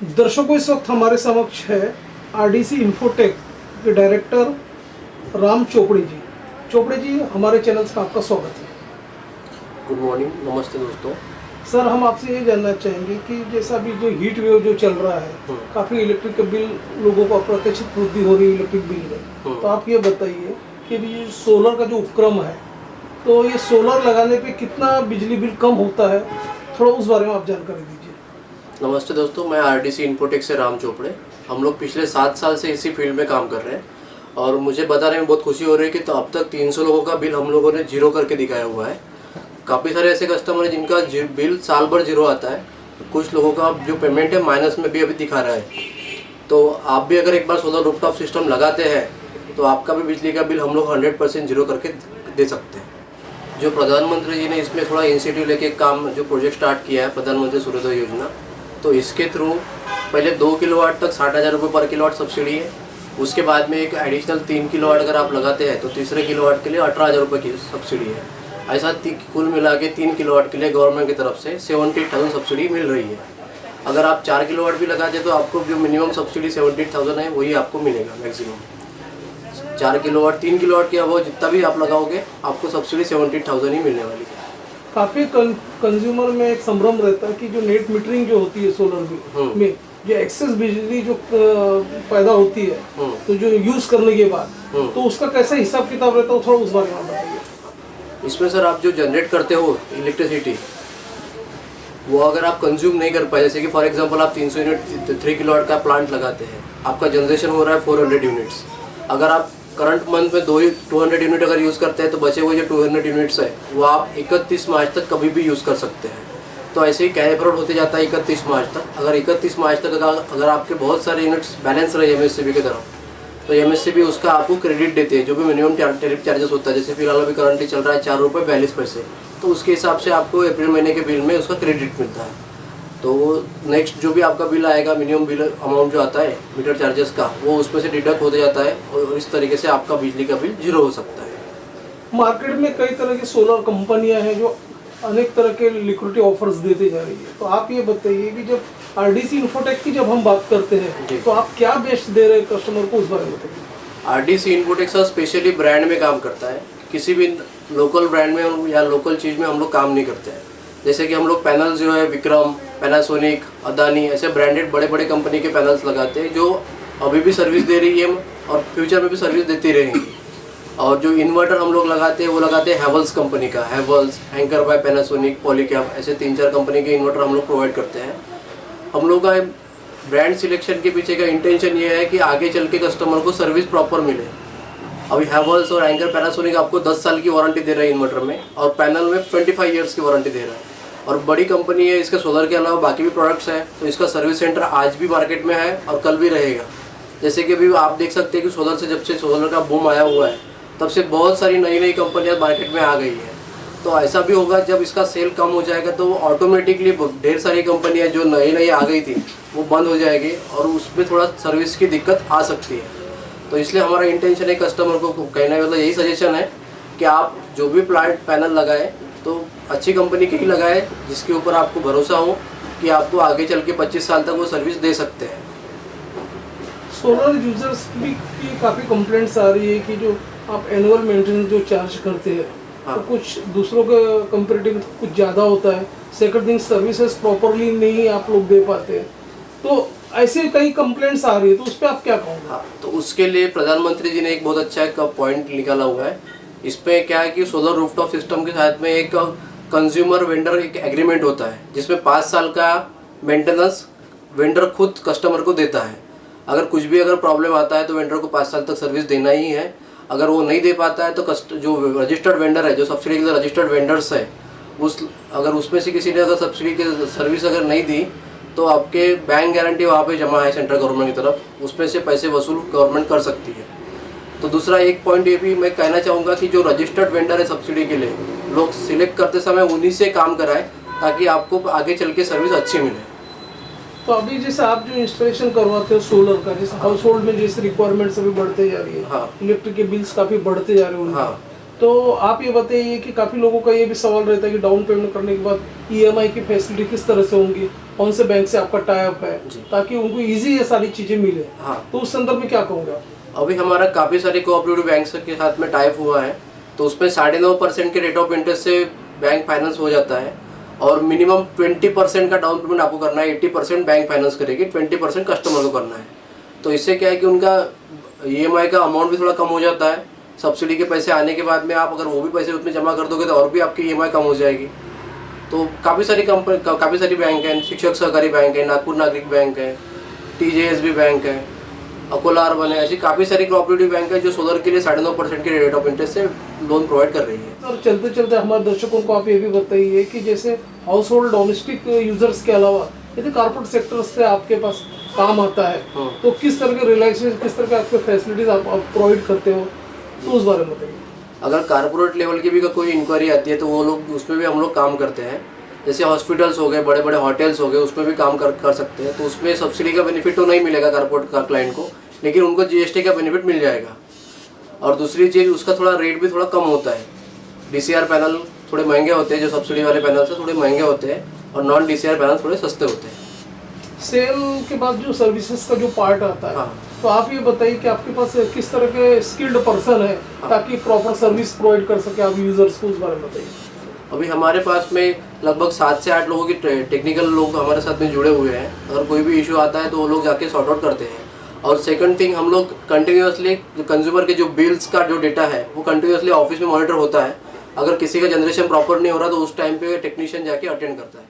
दर्शकों, इस वक्त हमारे समक्ष है आरडीसी इन्फोटेक के डायरेक्टर राम चोपड़े जी। चोपड़े जी, हमारे चैनल से आपका स्वागत है। गुड मॉर्निंग, नमस्ते दोस्तों। सर, हम आपसे ये जानना चाहेंगे कि जैसा अभी जो हीट वेव जो चल रहा है, काफ़ी इलेक्ट्रिक का बिल लोगों को अप्रत्याशित वृद्धि हो रही है इलेक्ट्रिक बिल में। तो आप ये बताइए कि अभी ये सोलर का जो उपक्रम है, तो ये सोलर लगाने पे कितना बिजली बिल कम होता है, थोड़ा उस बारे में आप जानकारी दीजिए। नमस्ते दोस्तों, मैं आरडीसी इन्फोटेक से राम चोपड़े। हम लोग पिछले 7 साल से इसी फील्ड में काम कर रहे हैं और मुझे बताने में बहुत खुशी हो रही है कि तो अब तक 300 लोगों का बिल हम लोगों ने जीरो करके दिखाया हुआ है। काफ़ी सारे ऐसे कस्टमर हैं जिनका बिल साल भर जीरो आता है। कुछ लोगों का जो पेमेंट है माइनस में भी अभी दिखा रहा है। तो आप भी अगर एक बार सोलर रूफटॉप सिस्टम लगाते हैं तो आपका भी बिजली का बिल हम लोग 100% जीरो करके दे सकते हैं। जो प्रधानमंत्री जी ने इसमें थोड़ा इनिशिएटिव लेके काम जो प्रोजेक्ट स्टार्ट किया है, प्रधानमंत्री सूर्योदय योजना, तो इसके थ्रू पहले 2 किलोवाट तक 60,000 रुपये पर किलोवाट सब्सिडी है। उसके बाद में एक एडिशनल 3 किलोवाट अगर आप लगाते हैं तो तीसरे किलोवाट के लिए 18,000 रुपये की सब्सिडी है। ऐसा कुल मिला के 3 किलोवाट के लिए गवर्नमेंट की तरफ से 70,000 सब्सिडी मिल रही है। अगर आप 4 किलोवाट भी लगाते हैं तो आपको जो मिनिमम सब्सिडी 70,000 है वही आपको मिलेगा मैक्सिमम। 4 किलोवाट 3 किलोवाट के अबव जितना भी आप लगाओगे आपको सब्सिडी 70,000 ही मिलने वाली है। काफ़ी कंज्यूमर में एक संभ्रम रहता है कि जो नेट मीटरिंग जो होती है सोलर में जो एक्सेस बिजली जो पैदा होती है, तो जो यूज करने के बाद तो उसका कैसा हिसाब किताब रहता है, थोड़ा उस बारे में बताइए। इसमें सर आप जो जनरेट करते हो इलेक्ट्रिसिटी, वो अगर आप कंज्यूम नहीं कर पाए, जैसे कि फॉर एग्जांपल आप 300 यूनिट 3 किलोवाट का प्लांट लगाते हैं, आपका जनरेशन हो रहा है 400 यूनिट्स। अगर आप करंट मंथ में 200 यूनिट अगर यूज़ करते हैं तो बचे हुए जो 200 यूनिट्स है वो आप 31 मार्च तक कभी भी यूज़ कर सकते हैं। तो ऐसे ही कैरी फॉरवर्ड होते जाता है 31 मार्च तक। अगर 31 मार्च तक अगर आपके बहुत सारे यूनिट्स बैलेंस रहे एमएससीबी की तरफ, तो एमएससीबी उसका आपको क्रेडिट देते हैं, जो भी मिनिमम टैरिफ चार्जेस होता है। जैसे फिलहाल अभी करंटली चल रहा है 4 रुपये 42 पैसे, तो उसके हिसाब से आपको अप्रैल महीने के बिल में उसका क्रेडिट मिलता है। तो नेक्स्ट जो भी आपका बिल आएगा, मिनिमम बिल अमाउंट जो आता है मीटर चार्जेस का, वो उसमें से डिडक्ट होते जाता है और इस तरीके से आपका बिजली का बिल जीरो हो सकता है। मार्केट में कई तरह की सोलर कंपनियां हैं जो अनेक तरह के लिक्विडिटी ऑफर्स देते जा रही है। तो आप ये बताइए कि जब आरडीसी इन्फोटेक की जब हम बात करते हैं तो आप क्या बेस्ट दे रहे हैं कस्टमर को, उस बारे में बताइए। RDC infotech sir specially brand में काम करता है। किसी भी लोकल ब्रांड में या लोकल चीज़ में हम लोग काम नहीं करते हैं। जैसे कि हम लोग पैनल जो है विक्रम, पैनासोनिक, अदानी ऐसे ब्रांडेड बड़े बड़े कंपनी के पैनल्स लगाते हैं, जो अभी भी सर्विस दे रही है और फ्यूचर में भी सर्विस देती रहेंगी। और जो इन्वर्टर हम लोग लगाते हैं वो लगाते हैं हैवल्स कंपनी का, Havells, Anchor by Panasonic, Polycab, ऐसे 3-4 कंपनी के इन्वर्टर हम लोग प्रोवाइड करते हैं। हम लोग का ब्रांड सिलेक्शन के पीछे का इंटेंशन ये है कि आगे चल के कस्टमर को सर्विस प्रॉपर मिले। अभी हैवल्स और एंकर पैनासोनिक आपको 10 साल की वारंटी दे रहा है इन्वर्टर में, और पैनल में 25 ईयर्स की वारंटी दे रहा है। और बड़ी कंपनी है, इसके सोलर के अलावा बाकी भी प्रोडक्ट्स हैं, तो इसका सर्विस सेंटर आज भी मार्केट में है और कल भी रहेगा। जैसे कि अभी आप देख सकते हैं कि सोलर से जब से सोलर का बूम आया हुआ है तब से बहुत सारी नई नई कंपनियां मार्केट में आ गई है। तो ऐसा भी होगा जब इसका सेल कम हो जाएगा तो ऑटोमेटिकली ढेर सारी कंपनियां जो नई नई आ गई थी वो बंद हो जाएगी और उसमें थोड़ा सर्विस की दिक्कत आ सकती है। तो इसलिए हमारा इंटेंशन है कस्टमर को कहना मतलब यही सजेशन है कि आप जो भी प्लांट पैनल लगाएं तो अच्छी कंपनी के ही लगाएं, जिसके ऊपर आपको भरोसा हो कि आपको आगे चल के 25 साल तक वो सर्विस दे सकते हैं। सोलर यूजर्स की काफ़ी कंप्लेंट्स आ रही है कि जो आप एनुअल मेंटेनेंस जो चार्ज करते हैं, तो कुछ दूसरों के कंपेरेटिव कुछ ज़्यादा होता है। सेकंड थिंग, सर्विसेज प्रॉपरली नहीं आप लोग दे पाते हैं। तो ऐसे कई कंप्लेंट्स आ रही है, तो उस पर आप क्या कहोगे? तो उसके लिए प्रधानमंत्री जी ने एक बहुत अच्छा एक पॉइंट निकाला हुआ है। इस पर क्या है कि सोलर रूफटॉप सिस्टम के साथ में एक कंज्यूमर वेंडर एक एग्रीमेंट होता है, जिसमें 5 साल का मेंटेनेंस वेंडर खुद कस्टमर को देता है। अगर कुछ भी अगर प्रॉब्लम आता है तो वेंडर को 5 साल तक सर्विस देना ही है। अगर वो नहीं दे पाता है तो जो रजिस्टर्ड वेंडर है, जो सब्सिडी के रजिस्टर्ड वेंडर्स है, अगर उसमें से किसी ने अगर सब्सिडी की सर्विस अगर नहीं दी तो आपके बैंक गारंटी वहाँ पे जमा है सेंट्रल गवर्नमेंट की तरफ, उसमें से पैसे वसूल गवर्नमेंट कर सकती है। तो दूसरा एक पॉइंट ये भी मैं कहना चाहूँगा कि जो रजिस्टर्ड वेंडर है सब्सिडी के लिए, लोग सिलेक्ट करते समय उन्हीं से काम कराएं ताकि आपको आगे चल के सर्विस अच्छी मिले। तो अभी जैसे आप जो इंस्टॉलेशन करवाते हो सोलर का, जैसे हाउस होल्ड में जैसे रिक्वायरमेंट्स अभी बढ़ते जा रही है, इलेक्ट्रिक के बिल्स काफ़ी बढ़ते जा रहे हैं उनके, तो आप ये बताइए कि काफ़ी लोगों का ये भी सवाल रहता है कि डाउन पेमेंट करने के बाद ईएमआई की फैसिलिटी किस तरह से होंगी, कौन से बैंक से आपका टाई अप है, ताकि उनको इजी ये सारी चीज़ें मिले। हाँ, तो उस संदर्भ में क्या कहूँगा? अभी हमारा काफ़ी सारे कोऑपरेटिव बैंक्स के साथ में टाइप हुआ है, तो उसमें 9.5% के रेट ऑफ इंटरेस्ट से बैंक फाइनेंस हो जाता है और मिनिमम 20% का डाउन पेमेंट आपको करना है। 80% बैंक फाइनेंस करेगी, 20% कस्टमर को करना है। तो इससे क्या है कि उनका ईएमआई का अमाउंट भी थोड़ा कम हो जाता है। सब्सिडी के पैसे आने के बाद में आप अगर वो भी पैसे उसमें जमा कर दोगे तो और भी आपकी ईएमआई कम हो जाएगी। तो काफ़ी सारी बैंक हैं, शिक्षक सहकारी बैंक है, नागपुर नागरिक बैंक है, TJSB बैंक है, अकोला अर्बन है, ऐसी काफ़ी सारी कोऑपरेटिव बैंक है जो सोलर के लिए 9.5% के रेट ऑफ इंटरेस्ट से लोन प्रोवाइड कर रही है। और चलते चलते हमारे दर्शकों को आप ये भी बताइए कि जैसे हाउस होल्ड डोमेस्टिक यूजर्स के अलावा यदि कॉर्पोरेट सेक्टर से आपके पास काम आता है तो किस तरह के रिलैक्सेशन, किस तरह के आपके फैसिलिटीज आप प्रोवाइड करते हो, तो उस बारे में बताइए। अगर कॉर्पोरेट लेवल की भी कोई इंक्वायरी आती है तो वो लोग उसमें भी हम लोग काम करते हैं। जैसे हॉस्पिटल्स हो गए, बड़े बड़े होटल्स हो गए, उसमें भी काम कर सकते हैं। तो उसमें सब्सिडी का बेनिफिट तो नहीं मिलेगा कॉर्पोरेट का क्लाइंट को, लेकिन उनको GST का बेनिफिट मिल जाएगा। और दूसरी चीज़, उसका थोड़ा रेट भी थोड़ा कम होता है। DCR पैनल थोड़े महंगे होते हैं, जो सब्सिडी वाले पैनल से थोड़े महंगे होते हैं, और नॉन DCR पैनल थोड़े सस्ते होते हैं। सेल के बाद जो सर्विसेज का जो पार्ट आता है, हाँ। तो आप ये बताइए कि आपके पास किस तरह के स्किल्ड पर्सन है ताकि प्रॉपर सर्विस प्रोवाइड कर सके आप यूजर्स को, उस बारे में बताइए। अभी हमारे पास में लगभग 7 से 8 लोगों की टेक्निकल लोग हमारे साथ में जुड़े हुए हैं। अगर कोई भी इशू आता है तो वो लोग जाके सॉर्ट आउट करते हैं। और सेकंड थिंग, हम लोग कंटिन्यूसली कंज्यूमर के जो बिल्स का जो डेटा है वो कंटिन्यूसली ऑफिस में मॉनिटर होता है। अगर किसी का जनरेशन प्रॉपर नहीं हो रहा तो उस टाइम पे टेक्नीशियन जाके अटेंड करता है।